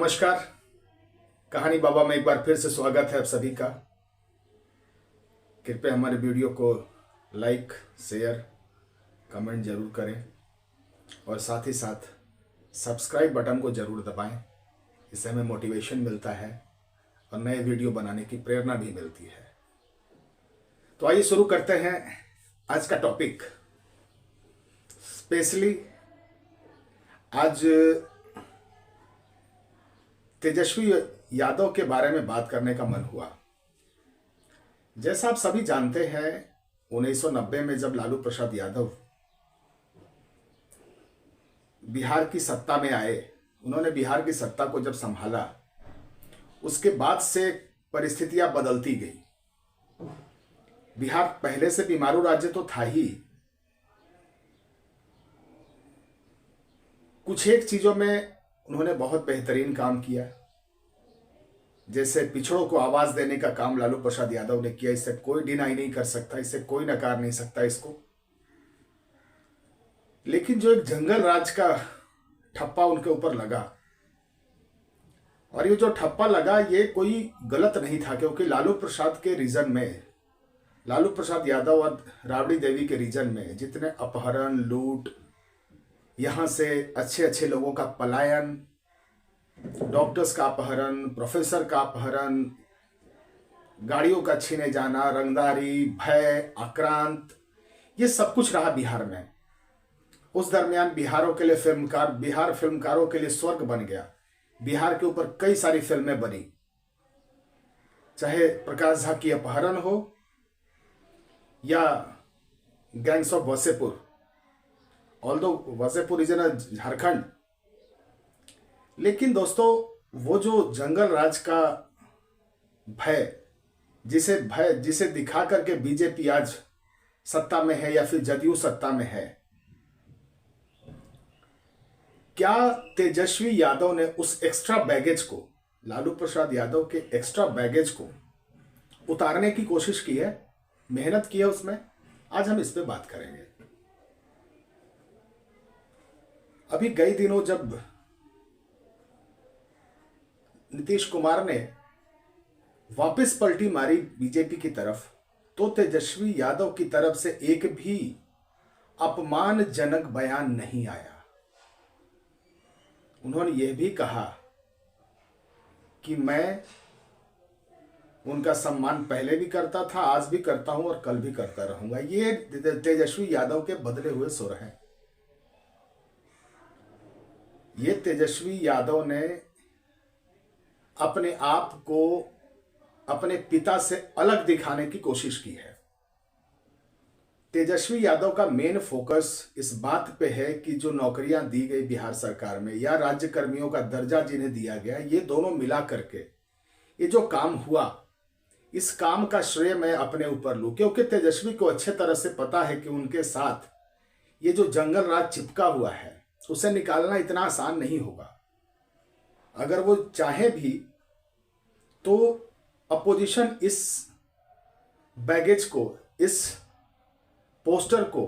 नमस्कार। कहानी बाबा में एक बार फिर से स्वागत है आप सभी का। कृपया हमारे वीडियो को लाइक, शेयर, कमेंट जरूर करें और साथ ही साथ सब्सक्राइब बटन को जरूर दबाएं। इससे हमें मोटिवेशन मिलता है और नए वीडियो बनाने की प्रेरणा भी मिलती है। तो आइए शुरू करते हैं आज का टॉपिक। स्पेशली आज तेजस्वी यादव के बारे में बात करने का मन हुआ। जैसा आप सभी जानते हैं, 1990 में जब लालू प्रसाद यादव बिहार की सत्ता में आए, उन्होंने बिहार की सत्ता को जब संभाला, उसके बाद से परिस्थितियां बदलती गई। बिहार पहले से बीमारू राज्य तो था ही, कुछ एक चीजों में उन्होंने बहुत बेहतरीन काम किया। जैसे पिछड़ों को आवाज देने का काम लालू प्रसाद यादव ने किया, इससे कोई डिनाई नहीं कर सकता, इससे कोई नकार नहीं सकता इसको। लेकिन जो एक जंगल राज का ठप्पा उनके ऊपर लगा, और ये जो ठप्पा लगा ये कोई गलत नहीं था, क्योंकि लालू प्रसाद के रीजन में, लालू प्रसाद यादव और राबड़ी देवी के रीजन में जितने अपहरण, लूट, यहां से अच्छे अच्छे लोगों का पलायन, डॉक्टर्स का अपहरण, प्रोफेसर का अपहरण, गाड़ियों का छीने जाना, रंगदारी, भय, आक्रांत, ये सब कुछ रहा बिहार में। उस दरमियान बिहार फिल्मकारों के लिए स्वर्ग बन गया। बिहार के ऊपर कई सारी फिल्में बनी, चाहे प्रकाश झा की अपहरण हो या gangs of Wasseypur, although Wasseypur is in Jharkhand. लेकिन दोस्तों, वो जो जंगल राज का भय, जिसे दिखा करके बीजेपी आज सत्ता में है या फिर जदयू सत्ता में है, क्या तेजस्वी यादव ने उस एक्स्ट्रा बैगेज को, लालू प्रसाद यादव के एक्स्ट्रा बैगेज को उतारने की कोशिश की है, मेहनत की है उसमें? आज हम इस पे बात करेंगे। अभी कई दिनों जब नीतीश कुमार ने वापस पलटी मारी बीजेपी की तरफ, तो तेजस्वी यादव की तरफ से एक भी अपमानजनक बयान नहीं आया। उन्होंने यह भी कहा कि मैं उनका सम्मान पहले भी करता था, आज भी करता हूं और कल भी करता रहूंगा। ये तेजस्वी यादव के बदले हुए सुर हैं। ये तेजस्वी यादव ने अपने आप को अपने पिता से अलग दिखाने की कोशिश की है। तेजस्वी यादव का मेन फोकस इस बात पे है कि जो नौकरियां दी गई बिहार सरकार में या राज्य कर्मियों का दर्जा जिन्हें दिया गया, ये दोनों मिला करके ये जो काम हुआ, इस काम का श्रेय मैं अपने ऊपर लूं, क्योंकि तेजस्वी को अच्छे तरह से पता है कि उनके साथ ये जो जंगल राज चिपका हुआ है, उसे निकालना इतना आसान नहीं होगा। अगर वो चाहे भी तो अपोजिशन इस बैगेज को, इस पोस्टर को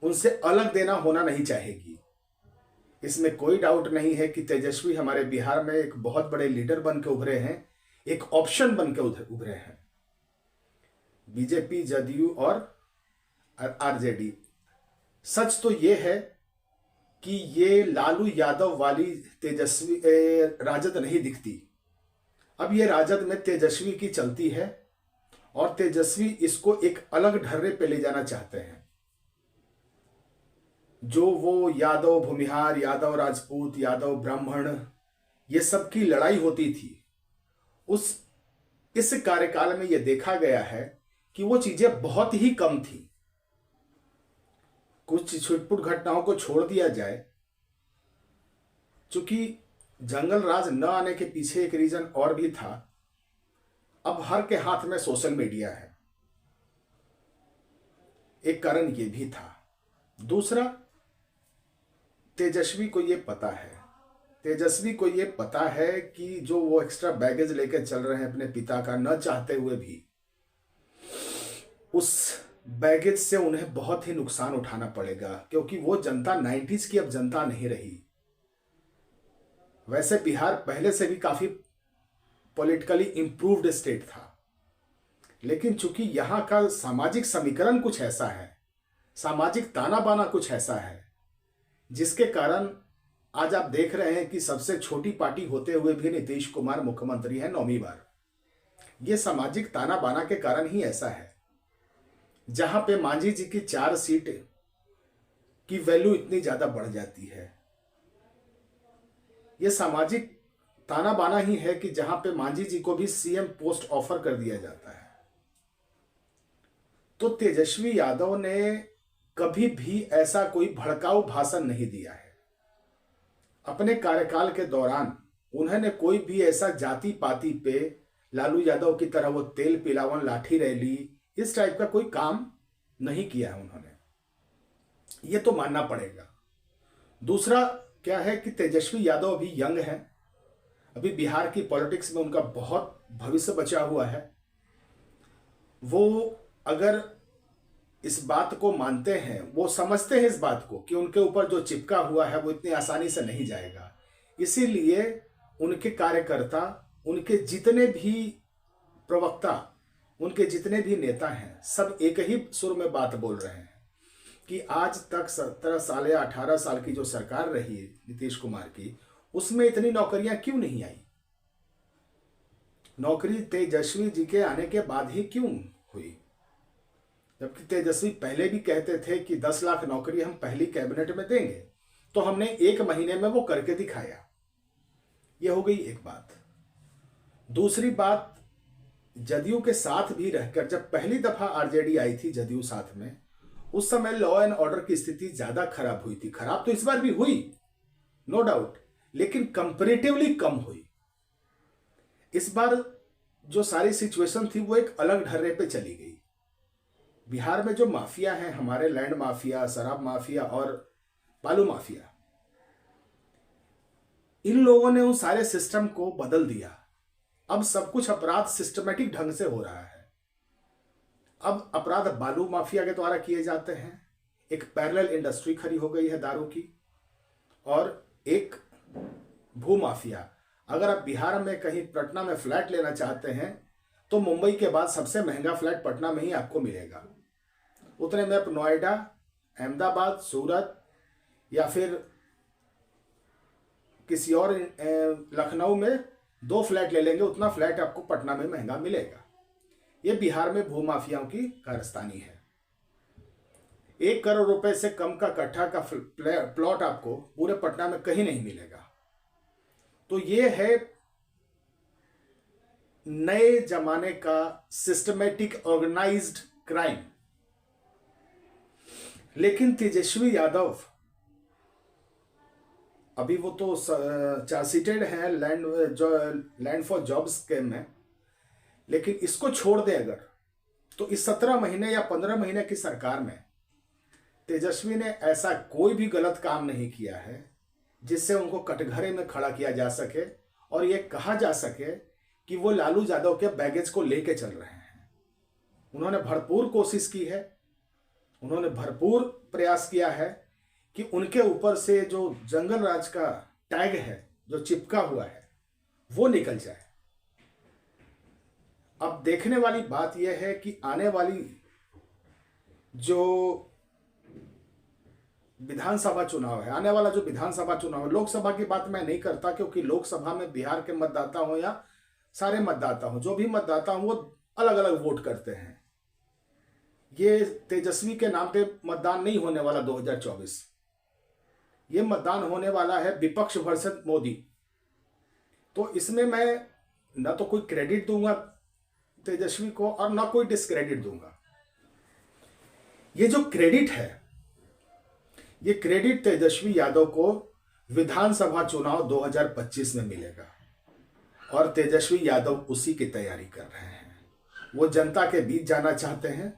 उनसे अलग देना होना नहीं चाहेगी। इसमें कोई डाउट नहीं है कि तेजस्वी हमारे बिहार में एक बहुत बड़े लीडर बन के उभरे हैं, एक ऑप्शन बन के उभरे हैं। बीजेपी, जदयू और आरजेडी, सच तो ये है कि ये लालू यादव वाली तेजस्वी राजद नहीं दिखती। अब ये राजद में तेजस्वी की चलती है और तेजस्वी इसको एक अलग ढर्रे पे ले जाना चाहते हैं। जो वो यादव भूमिहार, यादव राजपूत, यादव ब्राह्मण, ये सब की लड़ाई होती थी, इस कार्यकाल में ये देखा गया है कि वो चीजें बहुत ही कम थी। कुछ छुटपुट घटनाओं को छोड़ दिया जाए, चूंकि जंगल राज न आने के पीछे एक रीजन और भी था। अब हर के हाथ में सोशल मीडिया है, एक कारण ये भी था। दूसरा, तेजस्वी को ये पता है कि जो वो एक्स्ट्रा बैगेज लेकर चल रहे हैं अपने पिता का, न चाहते हुए भी, उस बैगेज से उन्हें बहुत ही नुकसान उठाना पड़ेगा, क्योंकि वो जनता 90s की अब जनता नहीं रही। वैसे बिहार पहले से भी काफी पॉलिटिकली इंप्रूव्ड स्टेट था, लेकिन चूंकि यहां का सामाजिक समीकरण कुछ ऐसा है, सामाजिक ताना बाना कुछ ऐसा है, जिसके कारण आज आप देख रहे हैं कि सबसे छोटी पार्टी होते हुए भी नीतीश कुमार मुख्यमंत्री है 9वीं बार। ये सामाजिक ताना बाना के कारण ही ऐसा है। जहां पे मांझी जी की 4 सीट की वैल्यू इतनी ज्यादा बढ़ जाती है, ये सामाजिक ताना बाना ही है कि जहां पे मांझी जी को भी सीएम पोस्ट ऑफर कर दिया जाता है। तो तेजस्वी यादव ने कभी भी ऐसा कोई भड़काऊ भाषण नहीं दिया है। अपने कार्यकाल के दौरान उन्होंने कोई भी ऐसा जाति पाति पे लालू यादव की तरह वो तेल पिलावन लाठी रैली इस टाइप का कोई काम नहीं किया है उन्होंने, ये तो मानना पड़ेगा। दूसरा क्या है कि तेजस्वी यादव अभी यंग है, अभी बिहार की पॉलिटिक्स में उनका बहुत भविष्य बचा हुआ है। वो अगर इस बात को मानते हैं, वो समझते हैं इस बात को कि उनके ऊपर जो चिपका हुआ है वो इतनी आसानी से नहीं जाएगा, इसीलिए उनके कार्यकर्ता, उनके जितने भी प्रवक्ता, उनके जितने भी नेता हैं, सब एक ही सुर में बात बोल रहे हैं कि आज तक 17 साल या 18 साल की जो सरकार रही है नीतीश कुमार की, उसमें इतनी नौकरियां क्यों नहीं आई? नौकरी तेजस्वी जी के आने के बाद ही क्यों हुई? जबकि तेजस्वी पहले भी कहते थे कि 10 लाख नौकरी हम पहली कैबिनेट में देंगे, तो हमने 1 महीने में वो करके दिखाया। ये हो गई एक बात। दूसरी बात, जदयू के साथ भी रहकर जब पहली दफा आरजेडी आई थी जदयू साथ में, उस समय लॉ एंड ऑर्डर की स्थिति ज्यादा खराब हुई थी। खराब तो इस बार भी हुई, नो डाउट, लेकिन कंपैरेटिवली कम हुई। इस बार जो सारी सिचुएशन थी वो एक अलग ढर्रे पे चली गई। बिहार में जो माफिया है, हमारे लैंड माफिया, शराब माफिया और बालू माफिया, इन लोगों ने उन सारे सिस्टम को बदल दिया। अब सब कुछ अपराध सिस्टमेटिक ढंग से हो रहा है। अब अपराध बालू माफिया के द्वारा किए जाते हैं, एक पैरेलल इंडस्ट्री खड़ी हो गई है दारू की, और एक भू माफिया। अगर आप बिहार में कहीं पटना में फ्लैट लेना चाहते हैं तो मुंबई के बाद सबसे महंगा फ्लैट पटना में ही आपको मिलेगा। उतने में आप नोएडा, अहमदाबाद, सूरत या फिर किसी और लखनऊ में 2 फ्लैट ले लेंगे, उतना फ्लैट आपको पटना में महंगा मिलेगा। ये बिहार में भूमाफियाओं की कारस्तानी है। 1 करोड़ रुपए से कम का कट्ठा का प्लॉट आपको पूरे पटना में कहीं नहीं मिलेगा। तो ये है नए जमाने का सिस्टमेटिक ऑर्गेनाइज्ड क्राइम। लेकिन तेजस्वी यादव अभी वो तो चार्जशीटेड है लैंड फॉर जॉब्स स्कीम में, लेकिन इसको छोड़ दे अगर, तो इस 17 महीने या 15 महीने की सरकार में तेजस्वी ने ऐसा कोई भी गलत काम नहीं किया है जिससे उनको कटघरे में खड़ा किया जा सके और ये कहा जा सके कि वो लालू यादव के बैगेज को लेके चल रहे हैं। उन्होंने भरपूर कोशिश की है, उन्होंने भरपूर प्रयास किया है कि उनके ऊपर से जो जंगल राज का टैग है, जो चिपका हुआ है, वो निकल जाए। अब देखने वाली बात यह है कि आने वाली जो विधानसभा चुनाव है, आने वाला जो विधानसभा चुनाव है, लोकसभा की बात मैं नहीं करता क्योंकि लोकसभा में बिहार के मतदाता हो या सारे मतदाता हो, जो भी मतदाता हो वो अलग अलग वोट करते हैं। ये तेजस्वी के नाम पे मतदान नहीं होने वाला 2024, ये मतदान होने वाला है विपक्ष वर्सेस मोदी। तो इसमें मैं ना तो कोई क्रेडिट दूंगा तेजस्वी को और ना कोई डिस्क्रेडिट दूंगा। ये जो क्रेडिट है, ये क्रेडिट तेजस्वी यादव को विधानसभा चुनाव 2025 में मिलेगा और तेजस्वी यादव उसी की तैयारी कर रहे हैं। वो जनता के बीच जाना चाहते हैं,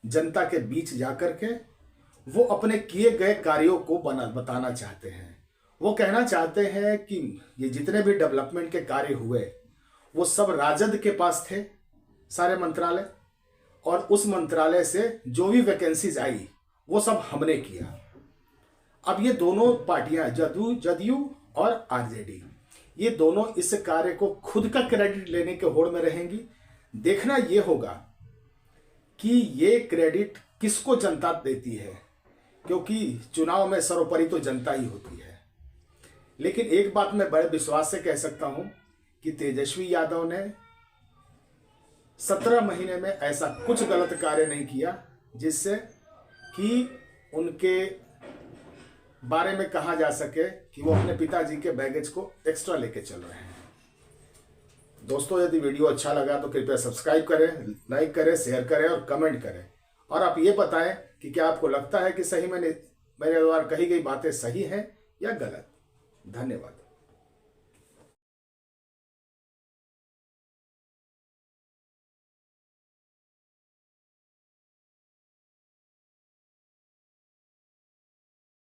जनता के बीच जाकर के वो अपने किए गए कार्यों को बताना चाहते हैं। वो कहना चाहते हैं कि ये जितने भी डेवलपमेंट के कार्य हुए वो सब राजद के पास थे, सारे मंत्रालय, और उस मंत्रालय से जो भी वैकेंसीज आई वो सब हमने किया। अब ये दोनों पार्टियां जदयू और आरजेडी, ये दोनों इस कार्य को खुद का क्रेडिट लेने के होड़ में रहेंगी। देखना ये होगा कि ये क्रेडिट किसको जनता देती है, क्योंकि चुनाव में सर्वोपरि तो जनता ही होती है। लेकिन एक बात मैं बड़े विश्वास से कह सकता हूं कि तेजस्वी यादव ने 17 महीने में ऐसा कुछ गलत कार्य नहीं किया जिससे कि उनके बारे में कहा जा सके कि वो अपने पिताजी के बैगेज को एक्स्ट्रा लेके चल रहे हैं। दोस्तों, यदि वीडियो अच्छा लगा तो कृपया सब्सक्राइब करें, लाइक करें, शेयर करें और कमेंट करें। और आप ये बताएं कि क्या आपको लगता है कि सही मेरे द्वारा कही गई बातें सही हैं या गलत। धन्यवाद।